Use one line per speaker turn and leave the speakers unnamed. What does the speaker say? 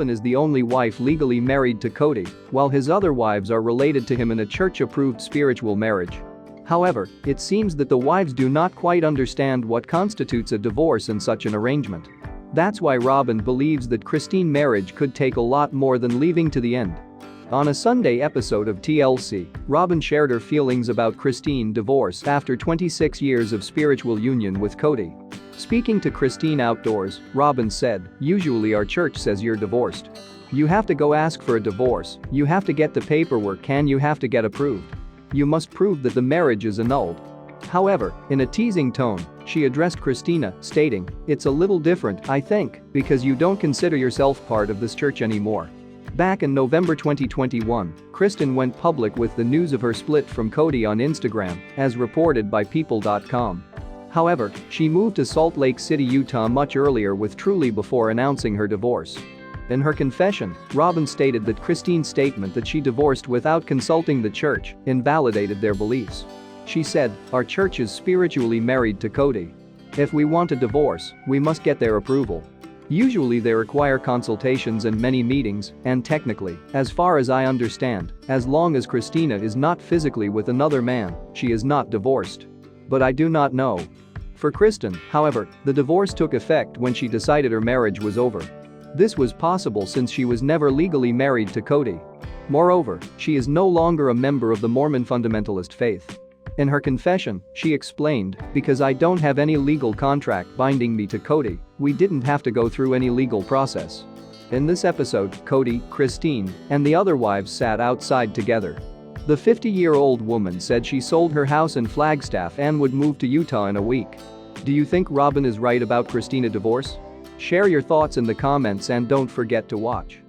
Robyn is the only wife legally married to Kody, while his other wives are related to him in a church-approved spiritual marriage. However, it seems that the wives do not quite understand what constitutes a divorce in such an arrangement. That's why Robyn believes that Christine's marriage could take a lot more than leaving to the end. On a Sunday episode of TLC, Robyn shared her feelings about Christine's divorce after 26 years of spiritual union with Kody. Speaking to Christine Outdoors, Robyn said, "Usually our church says you're divorced. You have to go ask for a divorce, you have to get the paperwork and you have to get approved. You must prove that the marriage is annulled." However, in a teasing tone, she addressed Christina, stating, "It's a little different, I think, because you don't consider yourself part of this church anymore." Back in November 2021, Kristen went public with the news of her split from Kody on Instagram, as reported by People.com. However, she moved to Salt Lake City, Utah much earlier with Truly before announcing her divorce. In her confession, Robyn stated that Christine's statement that she divorced without consulting the church invalidated their beliefs. She said, "Our church is spiritually married to Kody. If we want a divorce, we must get their approval. Usually they require consultations and many meetings, and technically, as far as I understand, as long as Christina is not physically with another man, she is not divorced. But I do not know." For Kristen, however, the divorce took effect when she decided her marriage was over. This was possible since she was never legally married to Kody. Moreover, she is no longer a member of the Mormon fundamentalist faith. In her confession, she explained, "Because I don't have any legal contract binding me to Kody, we didn't have to go through any legal process." In this episode, Kody, Christine, and the other wives sat outside together. The 50-year-old woman said she sold her house in Flagstaff and would move to Utah in a week. Do you think Robyn is right about Christina's divorce? Share your thoughts in the comments and don't forget to watch.